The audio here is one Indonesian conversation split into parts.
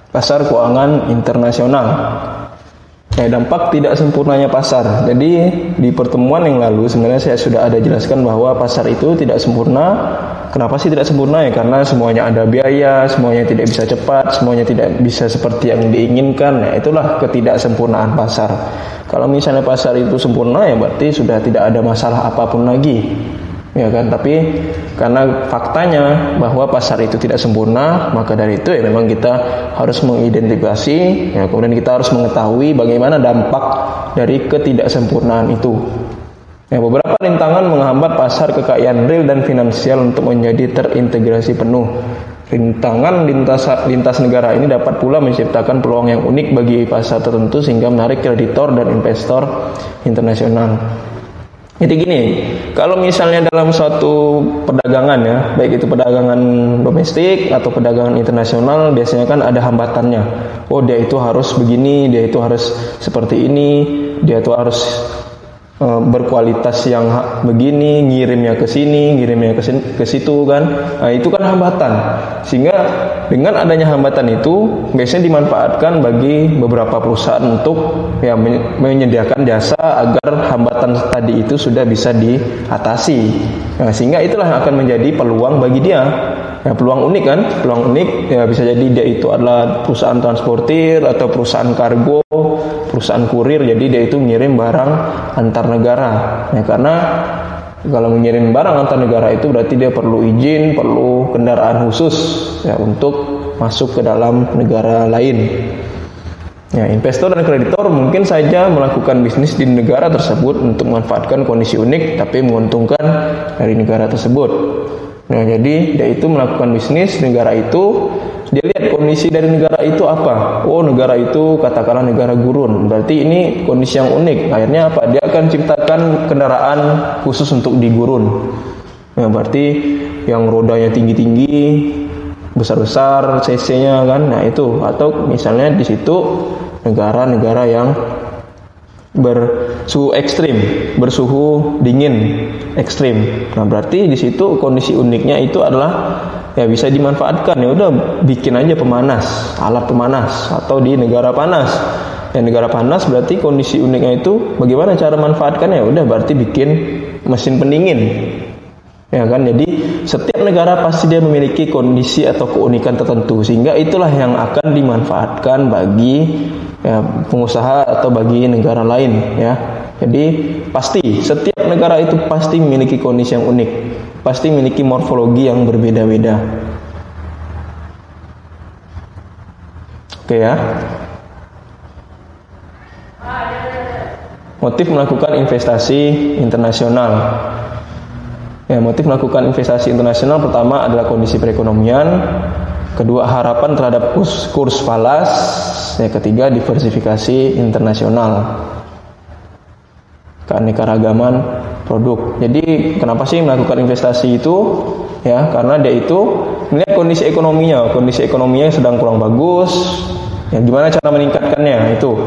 pasar keuangan internasional. Dampak tidak sempurnanya pasar. Jadi di pertemuan yang lalu sebenarnya saya sudah ada jelaskan bahwa pasar itu tidak sempurna. Kenapa sih tidak sempurna? Ya karena semuanya ada biaya, semuanya tidak bisa cepat, semuanya tidak bisa seperti yang diinginkan. Nah, itulah ketidaksempurnaan pasar. Kalau misalnya pasar itu sempurna, ya berarti sudah tidak ada masalah apapun lagi. Ya kan, tapi karena faktanya bahwa pasar itu tidak sempurna, maka dari itu ya memang kita harus mengidentifikasi, ya, kemudian kita harus mengetahui bagaimana dampak dari ketidaksempurnaan itu. Ya, beberapa rintangan menghambat pasar kekayaan real dan finansial untuk menjadi terintegrasi penuh. Rintangan lintas negara ini dapat pula menciptakan peluang yang unik bagi pasar tertentu sehingga menarik kreditor dan investor internasional. Jadi gini, kalau misalnya dalam suatu perdagangan ya, baik itu perdagangan domestik atau perdagangan internasional, biasanya kan ada hambatannya. Oh, dia itu harus begini, dia itu harus seperti ini, dia itu harus berkualitas yang begini, ngirimnya ke sini, ngirimnya ke situ kan. Nah, itu kan hambatan. Sehingga dengan adanya hambatan itu biasanya dimanfaatkan bagi beberapa perusahaan untuk ya menyediakan jasa agar hambatan tadi itu sudah bisa diatasi. Nah, sehingga itulah yang akan menjadi peluang bagi dia. Ya, peluang unik kan? Peluang unik ya bisa jadi dia itu adalah perusahaan transportir atau perusahaan kargo, perusahaan kurir. Jadi dia itu ngirim barang antar negara. Ya, karena kalau mengirim barang antar negara itu berarti dia perlu izin, perlu kendaraan khusus ya untuk masuk ke dalam negara lain. Ya, investor dan kreditor mungkin saja melakukan bisnis di negara tersebut untuk memanfaatkan kondisi unik tapi menguntungkan dari negara tersebut. Nah, jadi dia itu melakukan bisnis negara itu, dia lihat kondisi dari negara itu apa. Oh, negara itu katakanlah negara gurun, berarti ini kondisi yang unik. Akhirnya apa? Dia akan ciptakan kendaraan khusus untuk di gurun. Nah, berarti yang rodanya tinggi-tinggi, besar-besar cc-nya kan. Nah, itu atau misalnya di situ negara-negara yang bersuhu ekstrim, bersuhu dingin ekstrim. Nah, berarti di situ kondisi uniknya itu adalah ya bisa dimanfaatkan. Ya udah bikin aja pemanas, alat pemanas atau di negara panas. Ya, negara panas berarti kondisi uniknya itu bagaimana cara manfaatkannya? Ya udah berarti bikin mesin pendingin. Ya kan, jadi setiap negara pasti dia memiliki kondisi atau keunikan tertentu sehingga itulah yang akan dimanfaatkan bagi ya, pengusaha atau bagi negara lain ya. Jadi pasti setiap negara itu pasti memiliki kondisi yang unik, pasti memiliki morfologi yang berbeda-beda. Oke ya. Motif melakukan investasi internasional. Ya, motif melakukan investasi internasional pertama adalah kondisi perekonomian, kedua harapan terhadap kurs falas, ya, ketiga diversifikasi internasional, keanekaragaman produk. Jadi kenapa sih melakukan investasi itu? Ya, karena dia itu melihat kondisi ekonominya sedang kurang bagus. Ya, gimana cara meningkatkannya? Itu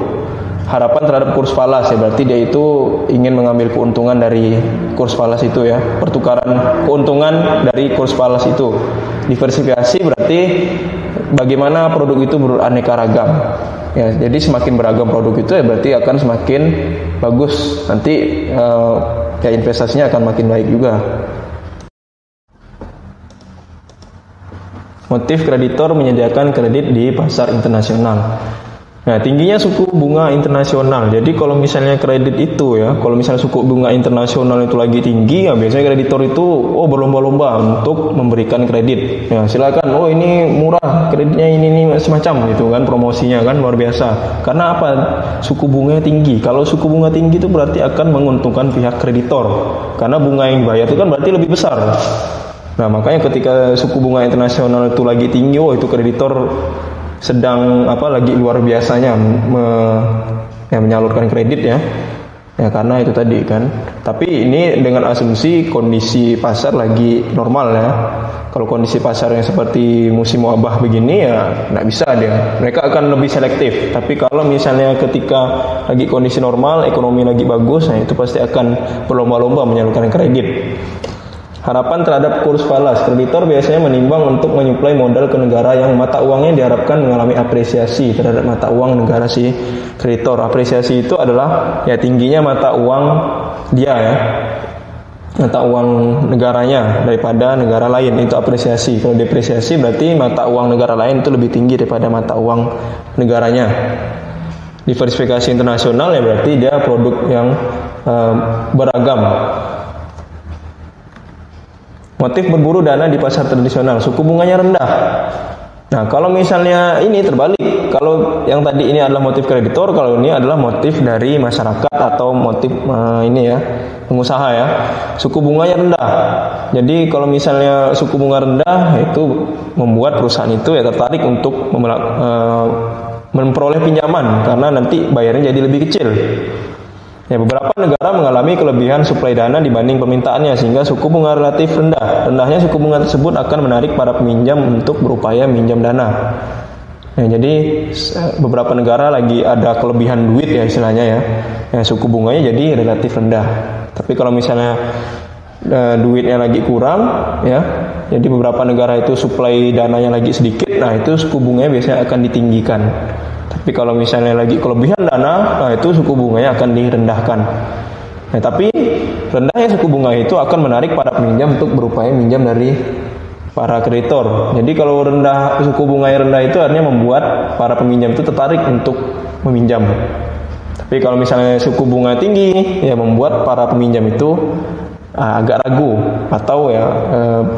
harapan terhadap kurs falas ya, berarti dia itu ingin mengambil keuntungan dari kurs falas itu ya, pertukaran keuntungan dari kurs falas itu. Diversifikasi berarti bagaimana produk itu beraneka ragam ya, jadi semakin beragam produk itu ya berarti akan semakin bagus nanti ya investasinya akan makin baik juga. Motif kreditor menyediakan kredit di pasar internasional. Nah, tingginya suku bunga internasional. Jadi kalau misalnya kredit itu ya, kalau misalnya suku bunga internasional itu lagi tinggi, ya biasanya kreditor itu berlomba-lomba untuk memberikan kredit. Ya, silakan. Oh, ini murah, kreditnya ini semacam gitu kan, promosinya kan luar biasa. Karena apa? Suku bunganya tinggi. Kalau suku bunga tinggi itu berarti akan menguntungkan pihak kreditor. Karena bunga yang dibayar itu kan berarti lebih besar. Nah, makanya ketika suku bunga internasional itu lagi tinggi, itu kreditor sedang lagi luar biasanya menyalurkan kredit ya. Ya karena itu tadi kan. Tapi ini dengan asumsi kondisi pasar lagi normal ya. Kalau kondisi pasar yang seperti musim wabah begini ya nggak bisa dia. Mereka akan lebih selektif. Tapi kalau misalnya ketika lagi kondisi normal, ekonomi lagi bagus, nah itu pasti akan berlomba-lomba menyalurkan kredit. Harapan terhadap kurs falas. Kreditor biasanya menimbang untuk menyuplai modal ke negara yang mata uangnya diharapkan mengalami apresiasi terhadap mata uang negara si kreditor. Apresiasi itu adalah ya tingginya mata uang dia ya, mata uang negaranya daripada negara lain, itu apresiasi. Kalau depresiasi berarti mata uang negara lain itu lebih tinggi daripada mata uang negaranya. Diversifikasi internasional ya berarti dia produk yang beragam. Motif berburu dana di pasar tradisional, suku bunganya rendah. Nah, kalau misalnya ini terbalik, kalau yang tadi ini adalah motif kreditor, kalau ini adalah motif dari masyarakat atau motif ini ya, pengusaha ya. Suku bunganya rendah. Jadi kalau misalnya suku bunga rendah itu membuat perusahaan itu ya tertarik untuk memperoleh pinjaman karena nanti bayarnya jadi lebih kecil. Ya, beberapa negara mengalami kelebihan suplai dana dibanding permintaannya sehingga suku bunga relatif rendah. Rendahnya suku bunga tersebut akan menarik para peminjam untuk berupaya minjam dana. Ya, jadi beberapa negara lagi ada kelebihan duit ya istilahnya ya. Ya, suku bunganya jadi relatif rendah. Tapi kalau misalnya duitnya lagi kurang ya, jadi beberapa negara itu suplai dananya lagi sedikit, nah itu suku bunganya biasanya akan ditinggikan. Tapi kalau misalnya lagi kelebihan dana, nah itu suku bunganya akan direndahkan. Nah, tapi rendahnya suku bunga itu akan menarik para peminjam untuk berupaya minjam dari para kreditor. Jadi kalau suku bunga yang rendah itu artinya membuat para peminjam itu tertarik untuk meminjam. Tapi kalau misalnya suku bunga tinggi, ya membuat para peminjam itu agak ragu atau ya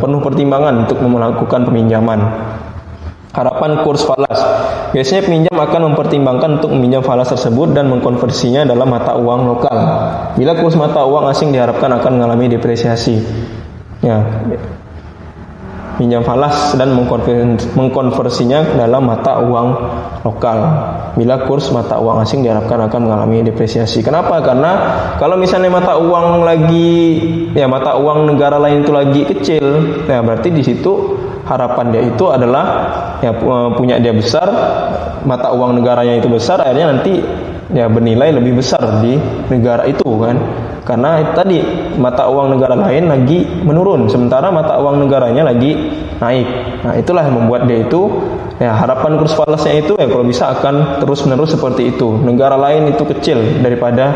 penuh pertimbangan untuk melakukan peminjaman. Harapan kurs falas. Biasanya peminjam akan mempertimbangkan untuk meminjam falas tersebut dan mengkonversinya dalam mata uang lokal. Bila kurs mata uang asing diharapkan akan mengalami depresiasi. Ya, pinjam falas dan mengkonversinya dalam mata uang lokal. Bila kurs mata uang asing diharapkan akan mengalami depresiasi. Kenapa? Karena kalau misalnya mata uang negara lain itu lagi kecil, ya berarti di situ harapan dia itu adalah ya punya dia besar, mata uang negaranya itu besar, akhirnya nanti ya bernilai lebih besar di negara itu kan. Karena tadi mata uang negara lain lagi menurun, sementara mata uang negaranya lagi naik. Nah, itulah yang membuat dia itu ya harapan kurs falasnya itu ya kalau bisa akan terus-menerus seperti itu. Negara lain itu kecil daripada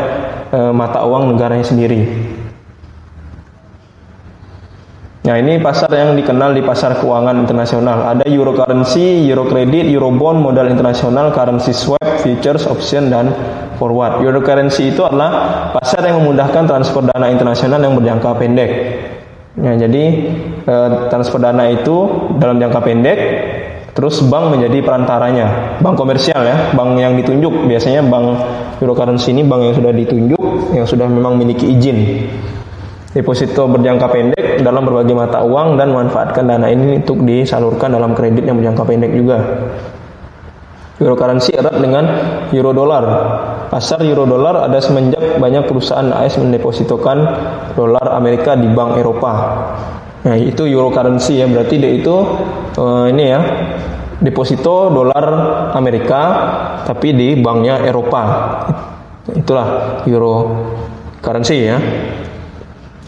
mata uang negaranya sendiri. Nah, ini pasar yang dikenal di pasar keuangan internasional. Ada euro currency, euro credit, euro bond, modal internasional, currency swap, futures, option, dan forward. Euro currency itu adalah pasar yang memudahkan transfer dana internasional yang berjangka pendek. Ya, jadi transfer dana itu dalam jangka pendek, terus bank menjadi perantaranya. Bank komersial ya, bank yang ditunjuk. Biasanya bank euro currency ini bank yang sudah ditunjuk, yang sudah memang memiliki izin. Deposito berjangka pendek dalam berbagai mata uang dan memanfaatkan dana ini untuk disalurkan dalam kredit yang berjangka pendek juga. Euro currency erat dengan euro dolar. Pasar euro dolar ada semenjak banyak perusahaan AS mendepositokan dolar Amerika di bank Eropa. Nah, itu euro currency ya, berarti dia itu ini ya, deposito dolar Amerika tapi di banknya Eropa. Itulah euro currency ya.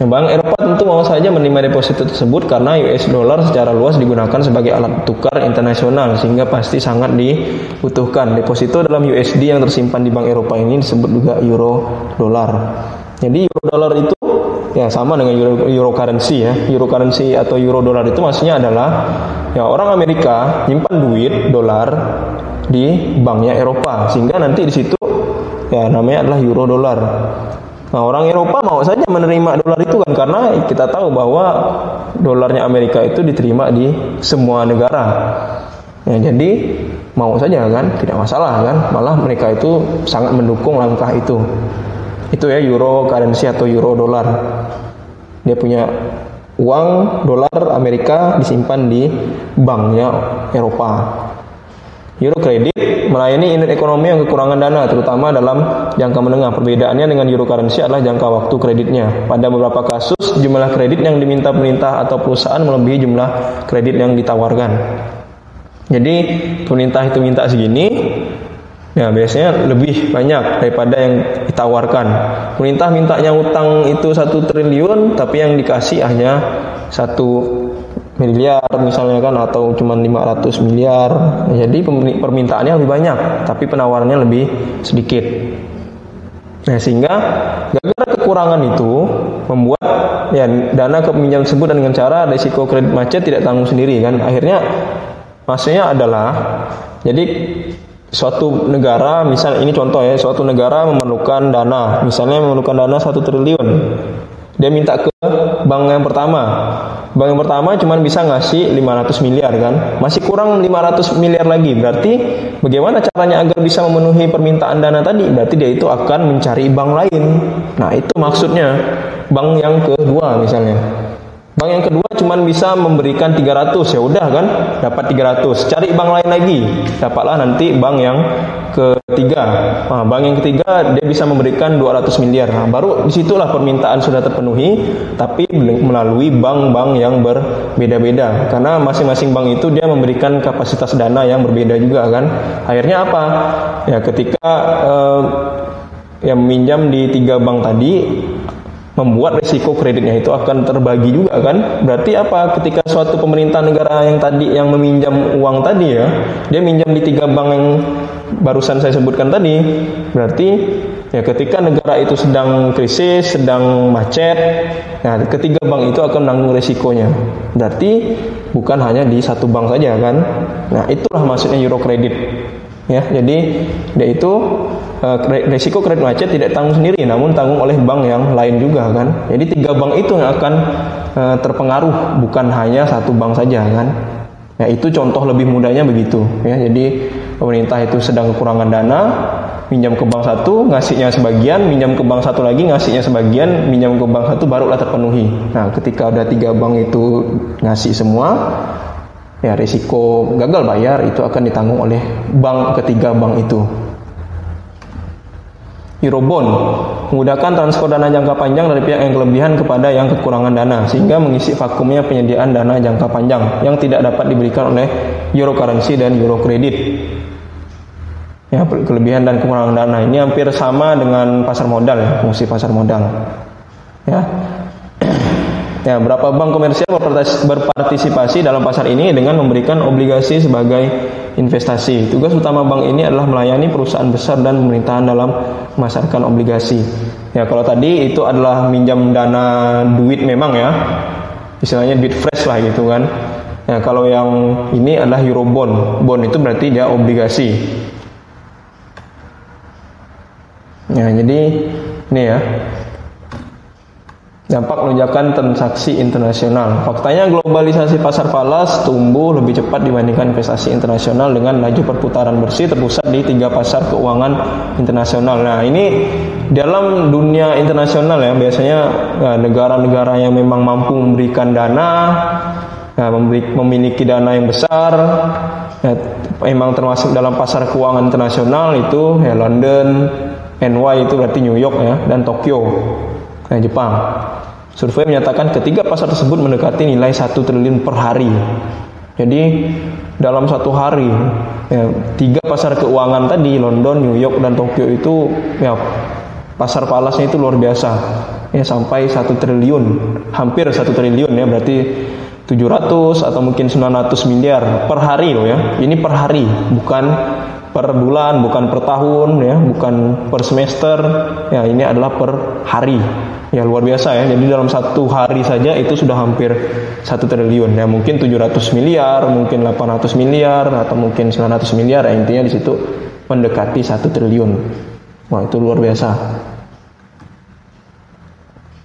Bank Eropa tentu mau saja menerima deposito tersebut karena US dollar secara luas digunakan sebagai alat tukar internasional sehingga pasti sangat dibutuhkan. Deposito dalam USD yang tersimpan di Bank Eropa ini disebut juga euro dollar. Jadi euro dollar itu ya sama dengan euro currency ya. Euro currency atau euro dollar itu maksudnya adalah ya orang Amerika nyimpan duit dolar di banknya Eropa sehingga nanti di situ ya namanya adalah euro dollar. Nah, orang Eropa mau saja menerima dolar itu kan karena kita tahu bahwa dolarnya Amerika itu diterima di semua negara. Ya, jadi mau saja kan, tidak masalah kan. Malah mereka itu sangat mendukung langkah itu. Itu ya euro currency atau euro dolar. Dia punya uang dolar Amerika disimpan di banknya Eropa. Euro kredit melayani unit ekonomi yang kekurangan dana, terutama dalam jangka menengah. Perbedaannya dengan euro currency adalah jangka waktu kreditnya. Pada beberapa kasus, jumlah kredit yang diminta pemerintah atau perusahaan melebihi jumlah kredit yang ditawarkan. Jadi, pemerintah itu minta segini, Ya, biasanya lebih banyak daripada yang ditawarkan. Pemerintah mintanya utang itu 1 triliun, tapi yang dikasih hanya 1 miliar misalnya kan, atau cuma 500 miliar. Jadi permintaannya lebih banyak, tapi penawarannya lebih sedikit. Nah, sehingga gara-gara kekurangan itu membuat ya dana peminjam tersebut dengan cara risiko kredit macet tidak tanggung sendiri kan. Akhirnya maksudnya adalah jadi suatu negara, misal ini contoh ya, suatu negara memerlukan dana, misalnya memerlukan dana 1 triliun. Dia minta ke bank yang pertama. Bank yang pertama cuma bisa ngasih 500 miliar kan. Masih kurang 500 miliar lagi. Berarti bagaimana caranya agar bisa memenuhi permintaan dana tadi? Berarti dia itu akan mencari bank lain. Nah, itu maksudnya bank yang kedua misalnya. Bank yang kedua cuma bisa memberikan 300, ya udah kan, dapat 300. Cari bank lain lagi, dapatlah nanti bank yang ketiga. Nah, bank yang ketiga dia bisa memberikan 200 miliar. Nah, baru disitulah permintaan sudah terpenuhi, tapi melalui bank-bank yang berbeda-beda. Karena masing-masing bank itu dia memberikan kapasitas dana yang berbeda juga kan. Akhirnya apa? Ya ketika yang meminjam di 3 bank tadi, membuat risiko kreditnya itu akan terbagi juga kan. Berarti apa? Ketika suatu pemerintah negara yang tadi yang meminjam uang tadi ya, dia minjam di 3 bank yang barusan saya sebutkan tadi, berarti ya ketika negara itu sedang krisis, sedang macet, nah ketiga bank itu akan menanggung risikonya. Berarti bukan hanya di 1 bank saja kan. Nah, itulah maksudnya Eurocredit. Ya, jadi dia itu risiko kredit macet tidak tanggung sendiri, namun tanggung oleh bank yang lain juga kan. Jadi 3 bank itu yang akan terpengaruh, bukan hanya 1 bank saja kan. Ya, itu contoh lebih mudahnya begitu ya. Jadi pemerintah itu sedang kekurangan dana, minjam ke bank satu, ngasihnya sebagian, minjam ke bank satu lagi, ngasihnya sebagian, minjam ke bank satu, barulah terpenuhi. Nah, ketika udah 3 bank itu ngasih semua, ya risiko gagal bayar itu akan ditanggung oleh bank ketiga bank itu. Eurobond memudahkan transfer dana jangka panjang dari pihak yang kelebihan kepada yang kekurangan dana, sehingga mengisi vakumnya penyediaan dana jangka panjang yang tidak dapat diberikan oleh euro currency dan euro credit. Ya, kelebihan dan kekurangan dana ini hampir sama dengan pasar modal ya, fungsi pasar modal. Ya. Ya, beberapa bank komersial berpartisipasi dalam pasar ini dengan memberikan obligasi sebagai investasi. Tugas utama bank ini adalah melayani perusahaan besar dan pemerintahan dalam memasarkan obligasi. Ya, kalau tadi itu adalah minjam dana duit memang ya, istilahnya duit fresh lah gitu kan. Ya, kalau yang ini adalah Eurobond. Bond itu berarti dia obligasi. Ya, jadi ini ya. Dampak lonjakan transaksi internasional. Faktanya globalisasi pasar falas tumbuh lebih cepat dibandingkan investasi internasional dengan laju perputaran bersih terpusat di 3 pasar keuangan internasional. Nah, ini dalam dunia internasional ya, biasanya negara-negara yang memang mampu memberikan dana, memiliki dana yang besar, ya, memang termasuk dalam pasar keuangan internasional itu ya London, NY itu berarti New York ya, dan Tokyo, Jepang. Survei menyatakan ketiga pasar tersebut mendekati nilai 1 triliun per hari. Jadi dalam 1 hari ya, 3 pasar keuangan tadi, London, New York, dan Tokyo itu ya pasar falasnya itu luar biasa ya, sampai 1 triliun, hampir 1 triliun ya, berarti 700 atau mungkin 900 miliar per hari loh ya. Ini per hari, bukan per bulan, bukan per tahun ya, bukan per semester ya, ini adalah per hari. Ya, luar biasa ya. Jadi dalam 1 hari saja itu sudah hampir 1 triliun ya, mungkin 700 miliar, mungkin 800 miliar, atau mungkin 900 miliar ya, intinya di situ mendekati 1 triliun. Wah, itu luar biasa.